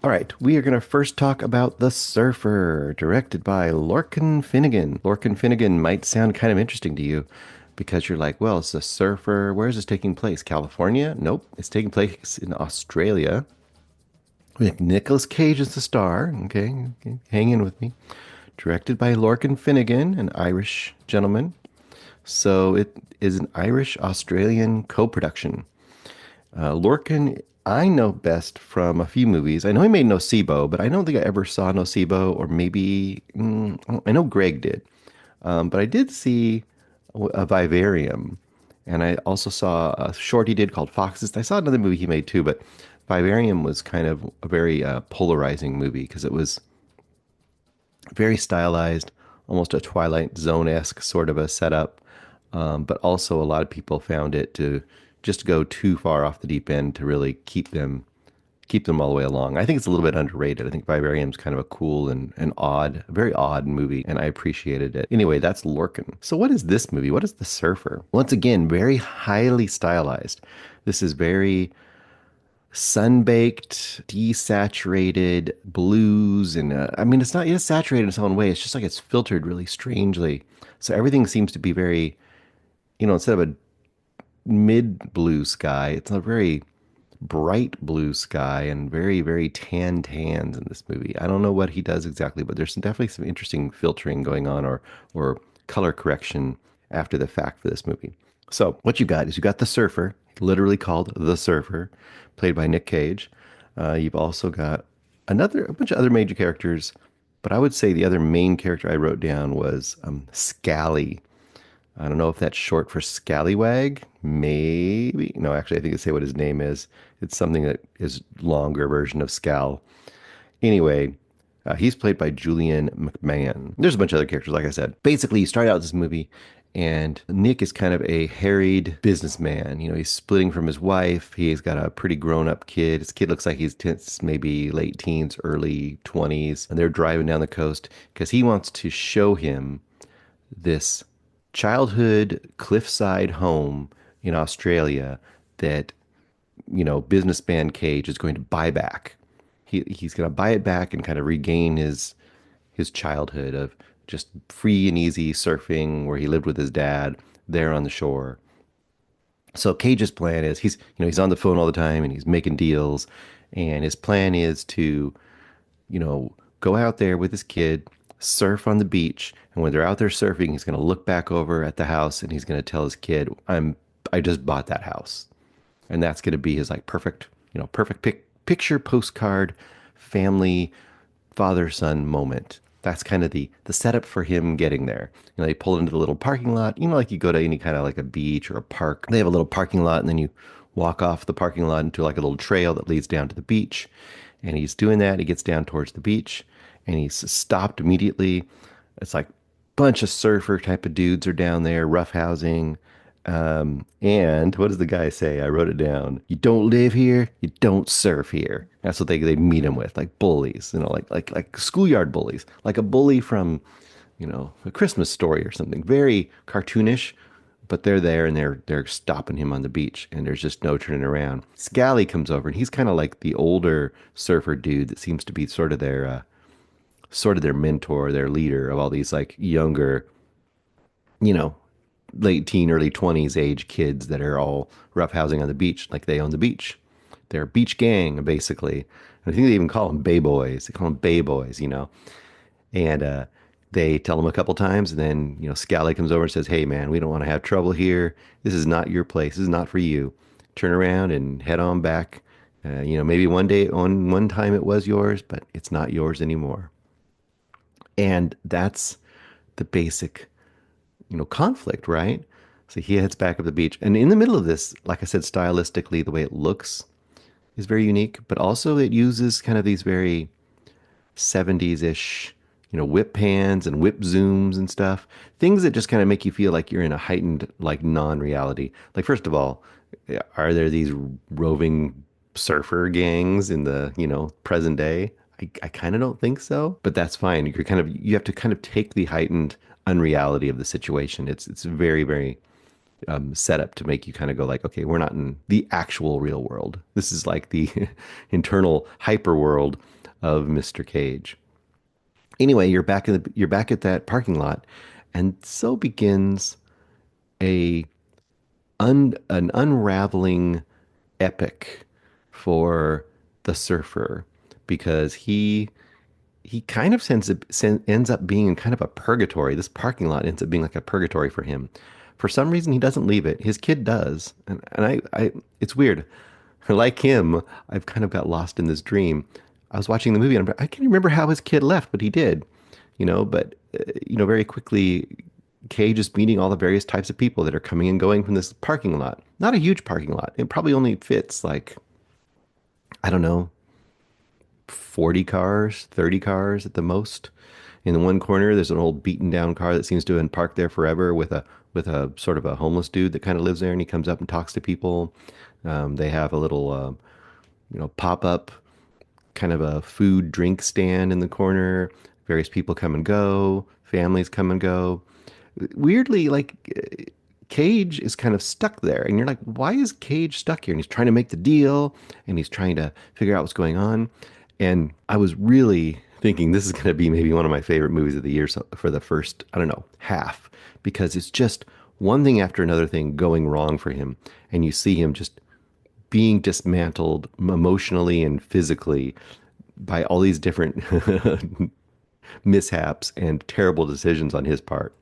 All right, we are going to first talk about The Surfer, directed by Lorcan Finnegan. Lorcan Finnegan might sound kind of interesting to you because you're like, well, it's a surfer. Where is this taking place? California? Nope, it's taking place in Australia with Nicolas Cage as the star. Okay, hang in with me. Directed by Lorcan Finnegan, an Irish gentleman. So it is an Irish-Australian co-production. Lorcan, I know best from a few movies. I know he made Nocebo, but I don't think I ever saw Nocebo, or maybe I know Greg did. But I did see a Vivarium, and I also saw a short he did called Foxes. I saw another movie he made too, but Vivarium was kind of a very polarizing movie because it was very stylized, almost a Twilight Zone-esque sort of a setup. But also a lot of people found it to just go too far off the deep end to really keep them all the way along. I think it's a little bit underrated. I think Vivarium's kind of a cool and odd, a very odd movie, and I appreciated it. Anyway, that's Lorcan. So what is this movie? What is The Surfer? Once again, very highly stylized. This is very sun-baked, desaturated blues, and I mean, it's not yet saturated in its own way. It's just like it's filtered really strangely. So everything seems to be very, instead of a mid blue sky, it's a very bright blue sky and very, very tans in this movie. I don't know what he does exactly, but there's definitely some interesting filtering going on, or color correction after the fact for this movie. So what you got is you got the surfer, literally called the Surfer, played by Nick Cage. You've also got a bunch of other major characters, but I would say the other main character I wrote down was Scally. I don't know if that's short for Scallywag. Maybe. No, actually, I think it's say what his name is. It's something that is longer version of Scal. Anyway, he's played by Julian McMahon. There's a bunch of other characters, like I said. Basically, you start out this movie, and Nick is kind of a harried businessman. He's splitting from his wife. He's got a pretty grown-up kid. His kid looks like he's maybe late teens, early 20s, and they're driving down the coast because he wants to show him this childhood cliffside home in Australia that, businessman Cage is going to buy back. He's going to buy it back and kind of regain his childhood of just free and easy surfing where he lived with his dad there on the shore. So Cage's plan is he's on the phone all the time and he's making deals, and his plan is to go out there with his kid, surf on the beach, and when they're out there surfing, he's going to look back over at the house and he's going to tell his kid, I just bought that house. And that's going to be his like perfect picture postcard family father-son moment. That's kind of the setup for him getting there. They pull into the little parking lot, like you go to any kind of like a beach or a park. They have a little parking lot, and then you walk off the parking lot into like a little trail that leads down to the beach. And he's doing that. He gets down towards the beach and he's stopped immediately. It's like a bunch of surfer type of dudes are down there roughhousing. And what does the guy say? I wrote it down. You don't live here, you don't surf here. That's what they meet him with, like bullies, like schoolyard bullies, like a bully from, A Christmas Story or something. Very cartoonish, but they're there and they're stopping him on the beach, and there's just no turning around. Scally comes over, and he's kind of like the older surfer dude that seems to be sort of their mentor, their leader of all these like younger, you know, late teen, early 20s age kids that are all roughhousing on the beach, like they own the beach. They're a beach gang, basically. And I think they even call them Bay Boys. They call them Bay Boys. And they tell them a couple times, and then, Scally comes over and says, "Hey, man, we don't want to have trouble here. This is not your place. This is not for you. Turn around and head on back. Maybe one day, on one time it was yours, but it's not yours anymore." And that's the basic, conflict, right? So he heads back up the beach. And in the middle of this, like I said, stylistically, the way it looks is very unique, but also it uses kind of these very 70s-ish, whip pans and whip zooms and stuff. Things that just kind of make you feel like you're in a heightened, like non-reality. Like, first of all, are there these roving surfer gangs in the, present day? I kind of don't think so, but that's fine. You have to kind of take the heightened unreality of the situation. It's very, very set up to make you kind of go like, okay, we're not in the actual real world. This is like the internal hyper world of Mr. Cage. Anyway, you're back at that parking lot, and so begins a an unraveling epic for the surfer because he kind of ends up being in kind of a purgatory. This parking lot ends up being like a purgatory for him. For some reason, he doesn't leave it. His kid does, and it's weird. Like him, I've kind of got lost in this dream. I was watching the movie and I can't remember how his kid left, but he did, but very quickly, Cage is meeting all the various types of people that are coming and going from this parking lot. Not a huge parking lot. It probably only fits like, I don't know, 40 cars, 30 cars at the most. In the one corner, there's an old beaten down car that seems to have been parked there forever with a sort of a homeless dude that kind of lives there, and he comes up and talks to people. They have a little pop up kind of a food drink stand in the corner. Various people come and go, families come and go. Weirdly, like Cage is kind of stuck there, and you're like, why is Cage stuck here? And he's trying to make the deal, and he's trying to figure out what's going on. And I was really thinking this is going to be maybe one of my favorite movies of the year for the first, I don't know, half, because it's just one thing after another thing going wrong for him, and you see him just being dismantled emotionally and physically by all these different mishaps and terrible decisions on his part.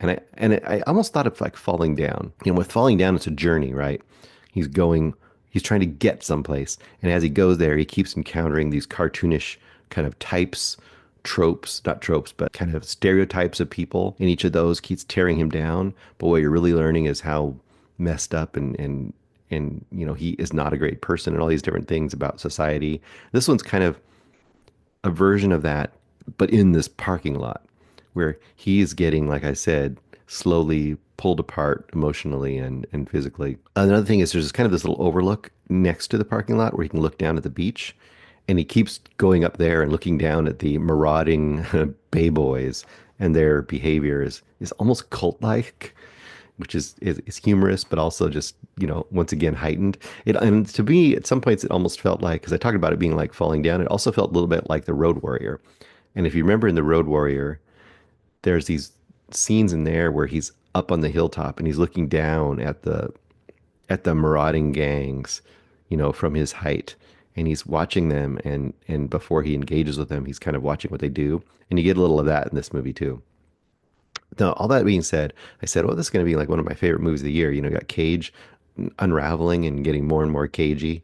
And I almost thought of like falling down. With falling down, it's a journey, right? He's going, he's trying to get someplace. And as he goes there, he keeps encountering these cartoonish kind of types, tropes, not tropes, but kind of stereotypes of people. And each of those keeps tearing him down. But what you're really learning is how messed up and he is not a great person and all these different things about society. This one's kind of a version of that, but in this parking lot where he's getting, like I said, slowly pulled apart emotionally and physically. Another thing is there's kind of this little overlook next to the parking lot where he can look down at the beach. And he keeps going up there and looking down at the marauding Bay Boys, and their behavior is almost cult-like, which is humorous, but also just, once again heightened. And to me, at some points, it almost felt like, because I talked about it being like falling down, it also felt a little bit like The Road Warrior. And if you remember in The Road Warrior, there's these scenes in there where he's up on the hilltop and he's looking down at the marauding gangs, from his height. And he's watching them, and before he engages with them, he's kind of watching what they do. And you get a little of that in this movie too. Now, all that being said, I said, well, this is going to be like one of my favorite movies of the year. You got Cage unraveling and getting more and more cagey,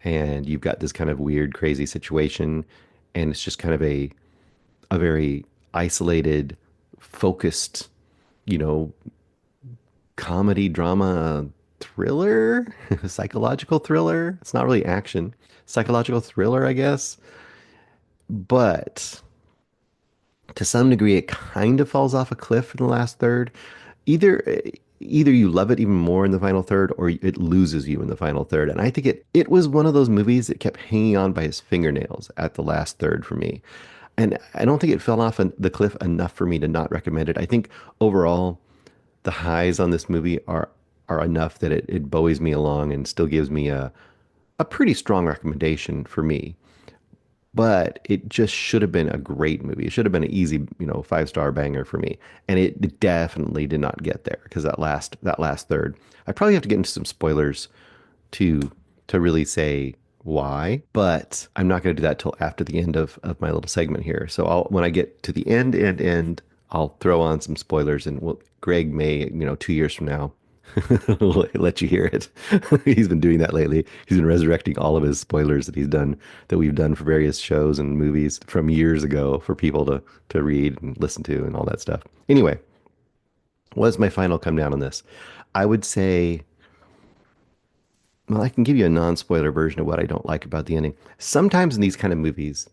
and you've got this kind of weird, crazy situation, and it's just kind of a very isolated, focused, you know, comedy, drama, thriller, psychological thriller. It's not really action, psychological thriller, I guess. But to some degree, it kind of falls off a cliff in the last third. Either either you love it even more in the final third, or it loses you in the final third. And I think it was one of those movies that kept hanging on by his fingernails at the last third for me. And I don't think it fell off the cliff enough for me to not recommend it. I think overall, the highs on this movie are enough that it buoys me along and still gives me a pretty strong recommendation for me. But it just should have been a great movie. It should have been an easy, five-star banger for me. And it definitely did not get there because that last third. I probably have to get into some spoilers to really say why, but I'm not going to do that till after the end of my little segment here. So when I get to the end, I'll throw on some spoilers, and Greg may, 2 years from now, let you hear it. He's been doing that lately. He's been resurrecting all of his spoilers that we've done for various shows and movies from years ago for people to read and listen to and all that stuff. Anyway, what's my final come down on this? I would say, well, I can give you a non-spoiler version of what I don't like about the ending. Sometimes in these kind of movies,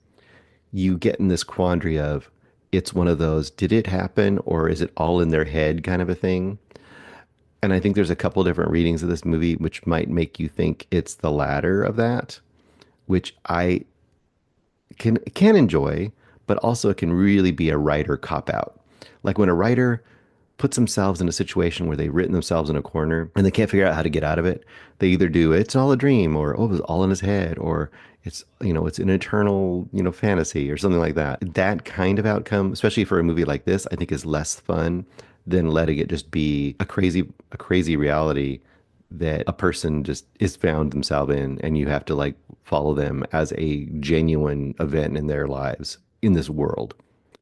you get in this quandary of it's one of those, did it happen or is it all in their head kind of a thing? And I think there's a couple different readings of this movie which might make you think it's the latter of that, which I can enjoy, but also it can really be a writer cop out. Like when a writer puts themselves in a situation where they've written themselves in a corner and they can't figure out how to get out of it. They either do it's all a dream, or oh, it was all in his head, or it's, it's an eternal, fantasy or something like that. That kind of outcome, especially for a movie like this, I think is less fun than letting it just be a crazy reality that a person just is found themselves in, and you have to like follow them as a genuine event in their lives in this world.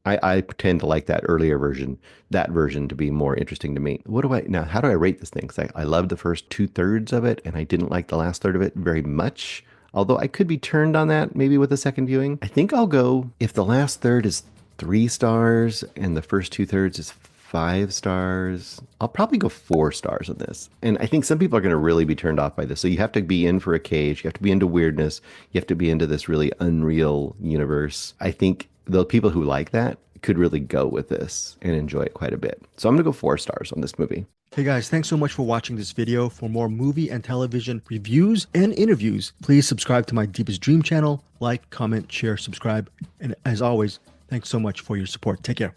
I tend to like that version to be more interesting to me. How do I rate this thing? Because I loved the first two-thirds of it, and I didn't like the last third of it very much. Although I could be turned on that maybe with a second viewing. I think I'll go, if the last third is 3 stars and the first two-thirds is 5 stars, I'll probably go 4 stars on this. And I think some people are going to really be turned off by this. So you have to be in for a Cage. You have to be into weirdness. You have to be into this really unreal universe. I think the people who like that could really go with this and enjoy it quite a bit. So I'm going to go 4 stars on this movie. Hey guys, thanks so much for watching this video. For more movie and television reviews and interviews, please subscribe to my Deepest Dream channel. Like, comment, share, subscribe. And as always, thanks so much for your support. Take care.